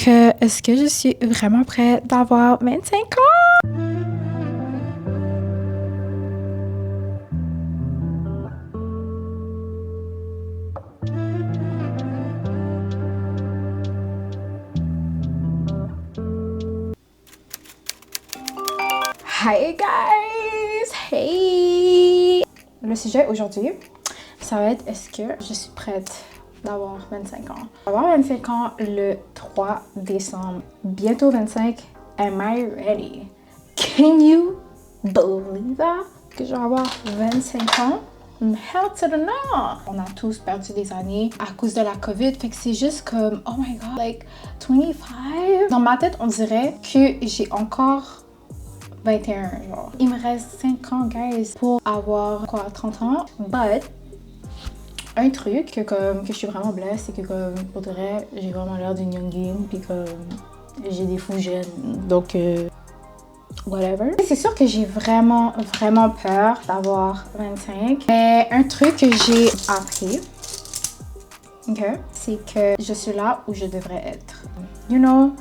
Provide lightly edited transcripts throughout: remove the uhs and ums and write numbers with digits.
Donc, est-ce que je suis vraiment prête d'avoir 25 ans? Hi guys! Hey! Le sujet aujourd'hui, ça va être est-ce que je suis prête d'avoir 25 ans? Avoir 25 ans le 3 décembre, bientôt 25, am I ready? Can you believe that? Que je vais avoir 25 ans? Hell to the no! On a tous perdu des années à cause de la COVID, fait que c'est juste comme, oh my god, like 25? Dans ma tête, on dirait que j'ai encore 21, genre. Il me reste 5 ans, guys, pour avoir, 30 ans. But, un truc que je suis vraiment blessée, c'est que, pour de vrai, j'ai vraiment l'air d'une youngin, puis que j'ai des fougères. Donc, whatever. C'est sûr que j'ai vraiment peur d'avoir 25. Mais un truc que j'ai appris, c'est que je suis là où je devrais être. You know,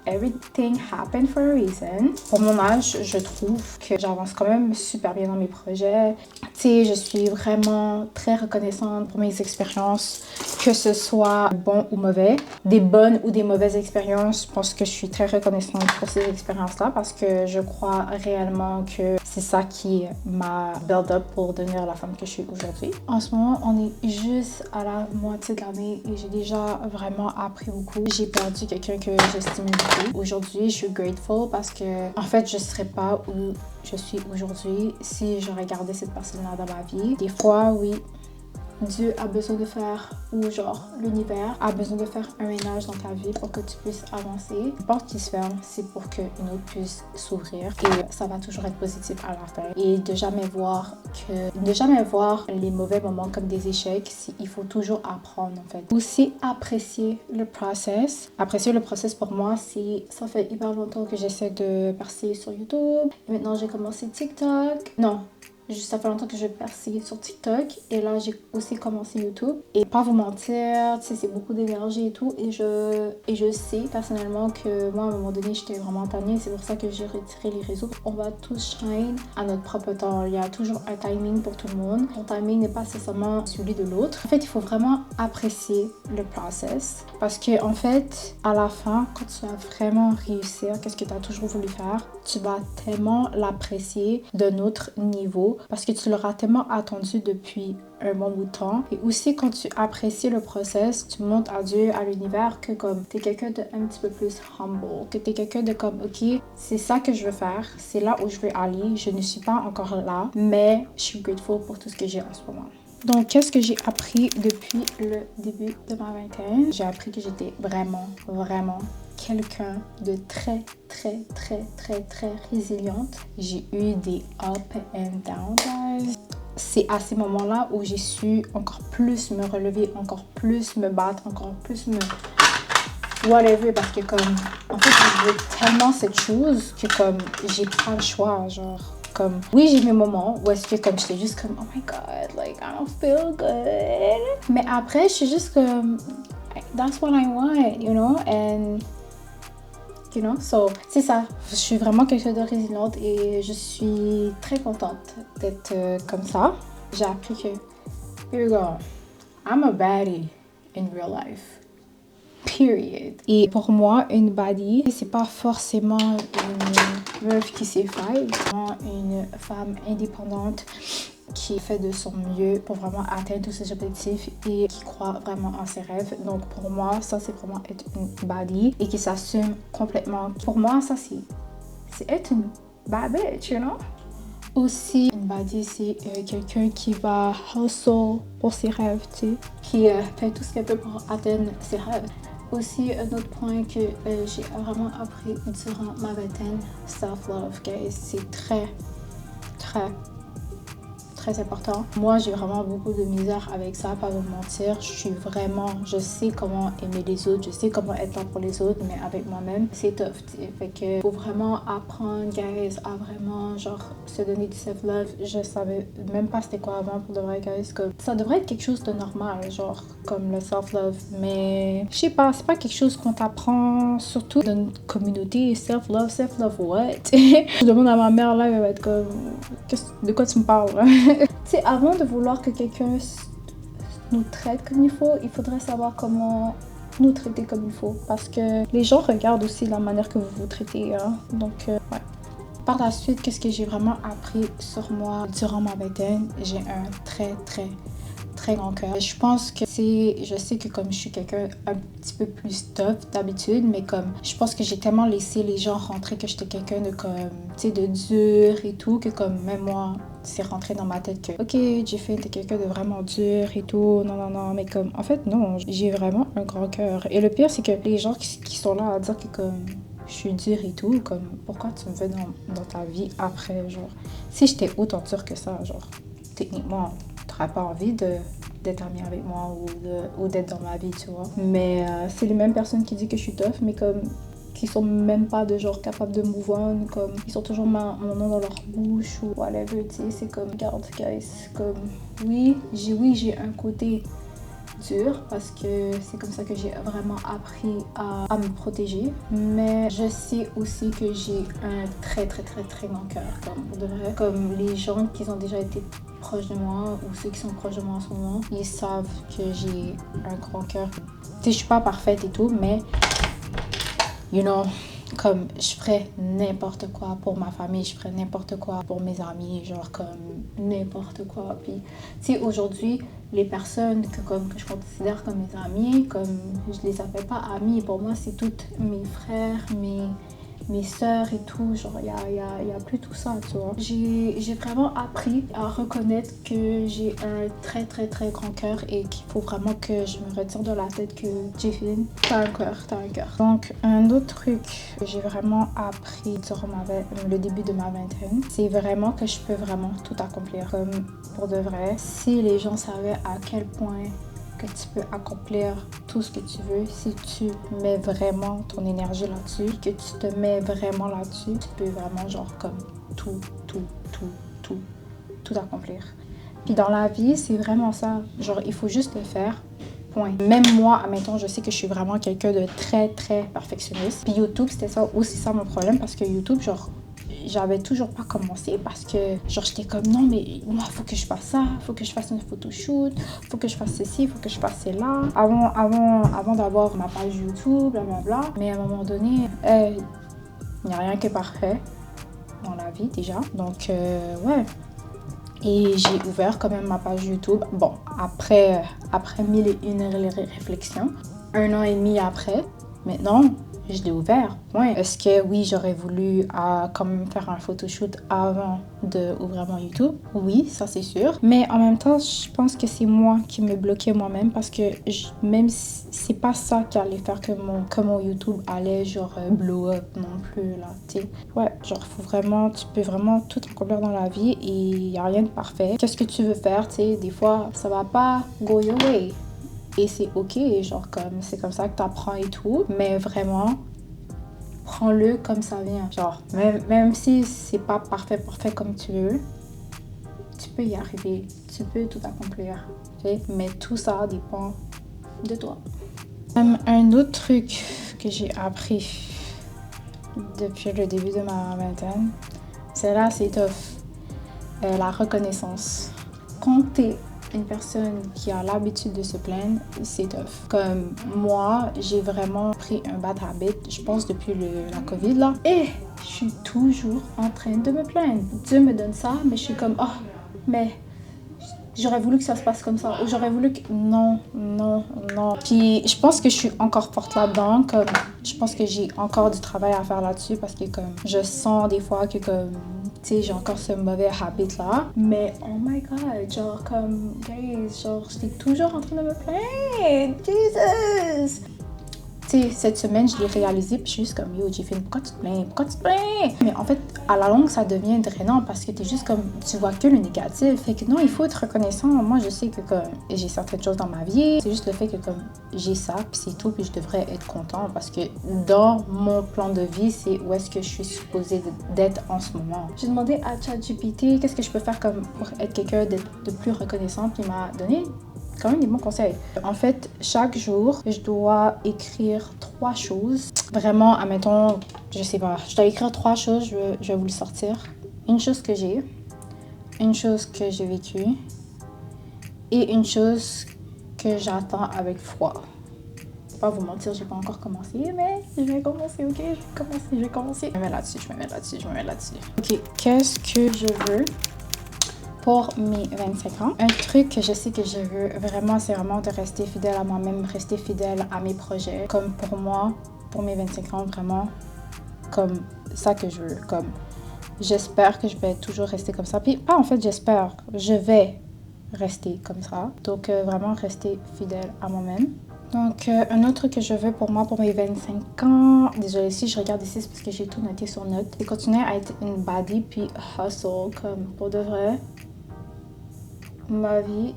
everything happened for a reason. Pour mon âge, je trouve que j'avance quand même super bien dans mes projets. Tu sais, je suis vraiment très reconnaissante pour mes expériences, que ce soit bon ou mauvais. Des bonnes ou des mauvaises expériences, je pense que je suis très reconnaissante pour ces expériences-là parce que je crois réellement que c'est ça qui m'a build up pour devenir la femme que je suis aujourd'hui. En ce moment, on est juste à la moitié de l'année et j'ai déjà vraiment appris beaucoup. J'ai perdu quelqu'un que j'estime beaucoup. Aujourd'hui, je suis grateful parce que, en fait, je serais pas où je suis aujourd'hui si j'aurais gardé cette personne-là dans ma vie. Des fois, oui, Dieu a besoin de faire, ou genre l'univers a besoin de faire un ménage dans ta vie pour que tu puisses avancer. Une porte qui se ferme, c'est pour qu'une autre puisse s'ouvrir et ça va toujours être positif à la fin. Et de jamais voir les mauvais moments comme des échecs, il faut toujours apprendre en fait. Aussi apprécier le process. Apprécier le process pour moi, ça fait hyper longtemps que j'essaie de percer sur YouTube. Et maintenant j'ai commencé TikTok. Non. Ça fait longtemps que je perce sur TikTok et là j'ai aussi commencé YouTube et pas vous mentir, tu sais, c'est beaucoup d'énergie et tout et je sais personnellement que moi à un moment donné j'étais vraiment tannée, c'est pour ça que j'ai retiré les réseaux. On va tous shine à notre propre temps, il y a toujours un timing pour tout le monde, ton timing n'est pas nécessairement celui de l'autre. En fait, il faut vraiment apprécier le process parce que en fait à la fin, quand tu vas vraiment réussir qu'est-ce que tu as toujours voulu faire, tu vas tellement l'apprécier d'un autre niveau parce que tu l'auras tellement attendu depuis un bon bout de temps. Et aussi, quand tu apprécies le process, tu montres à Dieu, à l'univers, que comme t'es quelqu'un de un petit peu plus humble, que t'es quelqu'un de comme, ok, c'est ça que je veux faire, c'est là où je veux aller, je ne suis pas encore là, mais je suis grateful pour tout ce que j'ai en ce moment. Donc, qu'est-ce que j'ai appris depuis le début de ma vingtaine? J'ai appris que j'étais vraiment quelqu'un de très résiliente. J'ai eu des up and down, guys. C'est à ces moments-là où j'ai su encore plus me relever, encore plus me battre, encore plus me whatever, parce que comme en fait je veux tellement cette chose que comme j'ai pas le choix, genre comme oui j'ai mes moments où est-ce que comme j'étais juste comme oh my god, like I don't feel good, mais après je suis juste comme that's what I want, you know, and you know, so c'est ça. Je suis vraiment quelqu'un de résiliente et je suis très contente d'être comme ça. J'ai appris que, here you go, I'm a baddie in real life. Period. Et pour moi, une baddie, c'est pas forcément une meuf qui s'est faille, une femme indépendante qui fait de son mieux pour vraiment atteindre tous ses objectifs et qui croit vraiment en ses rêves. Donc pour moi, ça c'est vraiment être une baddie et qui s'assume complètement. Pour moi, ça c'est être une bad bitch, you know? Aussi, une baddie, c'est quelqu'un qui va hustle pour ses rêves, tu sais, qui fait tout ce qu'elle peut pour atteindre ses rêves. Aussi, un autre point que j'ai vraiment appris durant ma vingtaine, self-love, guys, c'est très très important. Moi, j'ai vraiment beaucoup de misère avec ça, pas de mentir. Je sais comment aimer les autres, je sais comment être là pour les autres, mais avec moi-même, c'est tough, t'sais. Fait que faut vraiment apprendre, guys, à vraiment, genre, se donner du self-love. Je savais même pas c'était quoi avant pour de vrai, guys. Comme, ça devrait être quelque chose de normal, genre, comme le self-love, mais je sais pas, c'est pas quelque chose qu'on t'apprend, surtout dans une communauté. Self-love what? Je demande à ma mère, là, elle va être comme, de quoi tu me parles? Tu sais, avant de vouloir que quelqu'un nous traite comme il faudrait savoir comment nous traiter comme il faut. Parce que les gens regardent aussi la manière que vous vous traitez. Hein? Donc, ouais. Par la suite, qu'est-ce que j'ai vraiment appris sur moi durant ma vingtaine? J'ai un très grand cœur. Je pense que je sais que comme je suis quelqu'un un petit peu plus tough d'habitude, mais comme je pense que j'ai tellement laissé les gens rentrer que j'étais quelqu'un de comme, tu sais, de dur et tout, que comme même moi, c'est rentré dans ma tête que ok, Jeffine, t'es quelqu'un de vraiment dur et tout, non, mais comme, en fait, non, j'ai vraiment un grand cœur. Et le pire, c'est que les gens qui sont là à dire que comme je suis dure et tout, comme pourquoi tu me veux dans ta vie après, genre, si j'étais autant dure que ça, genre, techniquement, t'aurais pas envie d'être amie avec moi ou d'être dans ma vie, tu vois. Mais c'est les mêmes personnes qui disent que je suis tough, mais comme qui sont même pas de genre capables de move on, comme ils sont toujours mon nom dans leur bouche ou whatever, tu sais. C'est comme, regarde, guys, comme oui, j'ai un côté dur parce que c'est comme ça que j'ai vraiment appris à me protéger, mais je sais aussi que j'ai un très grand cœur, comme pour de vrai. Comme les gens qui ont déjà été proches de moi ou ceux qui sont proches de moi en ce moment, ils savent que j'ai un grand cœur. Tu sais, je suis pas parfaite et tout, mais you know, comme je ferais n'importe quoi pour ma famille, je ferais n'importe quoi pour mes amis, genre comme n'importe quoi. Puis, tu sais, aujourd'hui, les personnes que je considère comme mes amis, comme je les appelle pas amis, pour moi, c'est toutes mes frères, mes sœurs et tout, genre il y a plus tout ça, tu vois. J'ai vraiment appris à reconnaître que j'ai un très grand cœur et qu'il faut vraiment que je me retire de la tête que Jeffine, t'as un cœur. Donc un autre truc que j'ai vraiment appris durant le début de ma vingtaine, c'est vraiment que je peux vraiment tout accomplir, comme pour de vrai. Si les gens savaient à quel point que tu peux accomplir tout ce que tu veux si tu mets vraiment ton énergie là-dessus, que tu te mets vraiment là-dessus, tu peux vraiment genre comme tout accomplir. Puis dans la vie, c'est vraiment ça. Genre, il faut juste le faire. Point. Même moi, admettons, je sais que je suis vraiment quelqu'un de très perfectionniste. Puis YouTube, c'était ça aussi ça mon problème parce que YouTube, genre, j'avais toujours pas commencé parce que genre j'étais comme non mais moi faut que je fasse ça, faut que je fasse une photoshoot, faut que je fasse ceci, faut que je fasse cela avant d'avoir ma page YouTube, blablabla. Mais à un moment donné, il n'y a rien qui est parfait dans la vie déjà. Donc ouais. Et j'ai ouvert quand même ma page YouTube. Bon, après 1001 réflexions, 1 an et demi après, maintenant, je l'ai ouvert. Ouais. Est-ce que oui, j'aurais voulu quand même faire un photoshoot avant d'ouvrir mon YouTube? Oui, ça c'est sûr. Mais en même temps, je pense que c'est moi qui me bloquais moi-même parce que même si c'est pas ça qui allait faire que mon YouTube allait genre blow up non plus là, tu sais. Ouais, genre tu peux vraiment tout accomplir dans la vie et il y a rien de parfait. Qu'est-ce que tu veux faire, tu sais, des fois ça va pas go your way. Et c'est ok, genre comme c'est comme ça que t'apprends et tout, mais vraiment prends-le comme ça vient. Genre même si c'est pas parfait comme tu veux, tu peux y arriver, tu peux tout accomplir, okay? Mais tout ça dépend de toi. Un autre truc que j'ai appris depuis le début de ma vingtaine, c'est tough, la reconnaissance. Quand t'es une personne qui a l'habitude de se plaindre, c'est tough. Comme moi, j'ai vraiment pris un bad habit, je pense depuis la COVID là. Et je suis toujours en train de me plaindre. Dieu me donne ça, mais je suis comme, oh, mais j'aurais voulu que ça se passe comme ça. Ou j'aurais voulu que... Non. Puis je pense que je suis encore forte là-dedans. Comme, je pense que j'ai encore du travail à faire là-dessus parce que comme je sens des fois que comme... Tu sais, j'ai encore ce mauvais habit-là. Mais, oh my God, genre, comme, guys, genre, j'étais toujours en train de me plaindre. Jesus! Tu sais, cette semaine, je l'ai réalisé, puis je suis juste comme, yo, Jiffin, pourquoi tu te plains? Pourquoi tu te plains? Mais en fait, à la longue, ça devient drainant parce que t'es juste comme, tu vois que le négatif. Fait que non, il faut être reconnaissant. Moi, je sais que comme, j'ai certaines choses dans ma vie, c'est juste le fait que comme, j'ai ça, puis c'est tout, puis je devrais être content parce que dans mon plan de vie, c'est où est-ce que je suis supposée d'être en ce moment. J'ai demandé à ChatGPT qu'est-ce que je peux faire comme pour être quelqu'un de plus reconnaissant, puis il m'a donné quand même des bons conseils. En fait, chaque jour, je dois écrire 3 choses. Vraiment, admettons, je sais pas, je dois écrire 3 choses, je vais vous le sortir. Une chose que j'ai, une chose que j'ai vécue et une chose que j'attends avec foi. Je vais pas vous mentir, j'ai pas encore commencé, mais je vais commencer, ok? Je vais commencer. Je me mets là-dessus. Ok, qu'est-ce que je veux pour mes 25 ans? Un truc que je sais que je veux vraiment, c'est vraiment de rester fidèle à moi-même, rester fidèle à mes projets. Comme pour moi, pour mes 25 ans, vraiment, comme ça que je veux. Comme, j'espère que je vais toujours rester comme ça. Puis, pas en fait, j'espère, je vais rester comme ça. Donc, vraiment rester fidèle à moi-même. Donc, un autre truc que je veux pour moi, pour mes 25 ans, désolée si je regarde ici, c'est parce que j'ai tout noté sur note, c'est continuer à être une baddie puis hustle, comme pour de vrai. Ma vie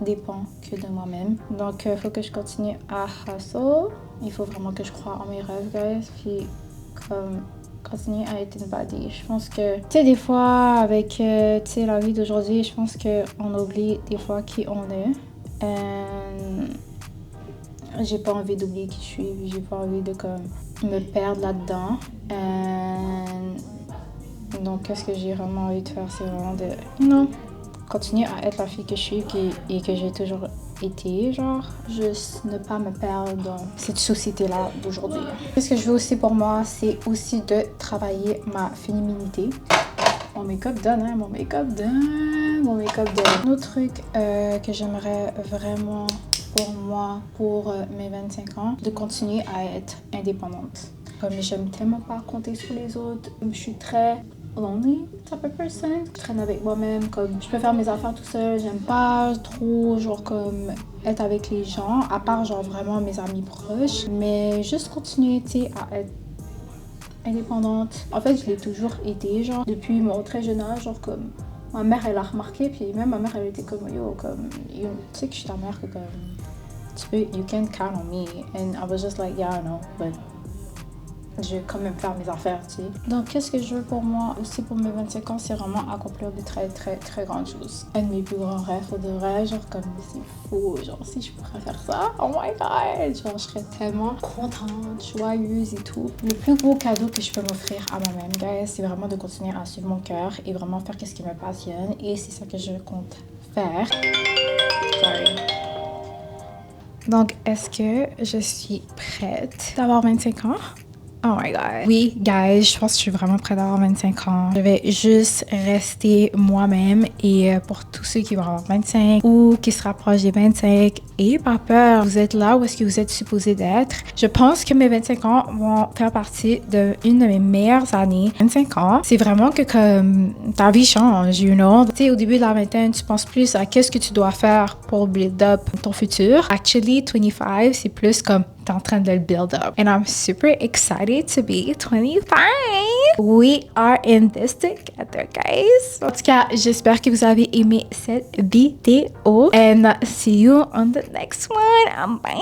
dépend que de moi-même. Donc, il faut que je continue à hustle. Il faut vraiment que je croie en mes rêves, guys. Puis, comme, continuer à être une baddie. Je pense que, tu sais, des fois, avec, tu sais, la vie d'aujourd'hui, je pense qu'on oublie des fois qui on est. J'ai pas envie d'oublier qui je suis. J'ai pas envie de, comme, me perdre là-dedans. Donc, qu'est-ce que j'ai vraiment envie de faire, c'est vraiment de, continuer à être la fille que je suis et que j'ai toujours été, genre, juste ne pas me perdre dans cette société-là d'aujourd'hui. Ce que je veux aussi pour moi, c'est aussi de travailler ma féminité. Mon make-up donne, hein, mon make-up donne. Un autre truc que j'aimerais vraiment pour moi, pour mes 25 ans, de continuer à être indépendante. Comme j'aime tellement pas compter sur les autres, je suis très lonely type of person. Je traîne avec moi-même, comme je peux faire mes affaires tout seul. J'aime pas trop genre comme être avec les gens, à part genre vraiment mes amis proches. Mais juste continuer, tu sais, à être indépendante. En fait, je l'ai toujours été, genre depuis mon très jeune âge, genre comme ma mère elle a remarqué, puis même ma mère elle était comme yo, comme tu sais que je suis ta mère, que comme tu peux, you can count on me. And I was just like yeah, I know, but je vais quand même faire mes affaires, tu sais. Donc, qu'est-ce que je veux pour moi aussi pour mes 25 ans, c'est vraiment accomplir de très, très, très grandes choses. Un de mes plus grands rêves, de vrai, genre comme c'est fou, genre si je pourrais faire ça, oh my god, genre je serais tellement contente, joyeuse et tout. Le plus gros cadeau que je peux m'offrir à moi-même, guys, c'est vraiment de continuer à suivre mon cœur et vraiment faire ce qui me passionne. Et c'est ça que je compte faire. Sorry. Donc, est-ce que je suis prête d'avoir 25 ans? Oh my god. Oui, guys, je pense que je suis vraiment prête d'avoir 25 ans. Je vais juste rester moi-même et pour tous ceux qui vont avoir 25 ou qui se rapprochent des 25, ayez pas peur. Vous êtes là où est-ce que vous êtes supposé d'être. Je pense que mes 25 ans vont faire partie d'une de mes meilleures années. 25 ans, c'est vraiment que comme ta vie change, you know. Tu sais, au début de la vingtaine, tu penses plus à qu'est-ce que tu dois faire pour build up ton futur. Actually, 25, c'est plus comme t'es en train de le build up. And I'm super excited to be 25. We are in this together, guys. En tout cas, j'espère que vous avez aimé cette vidéo. And see you on the next one. Bye.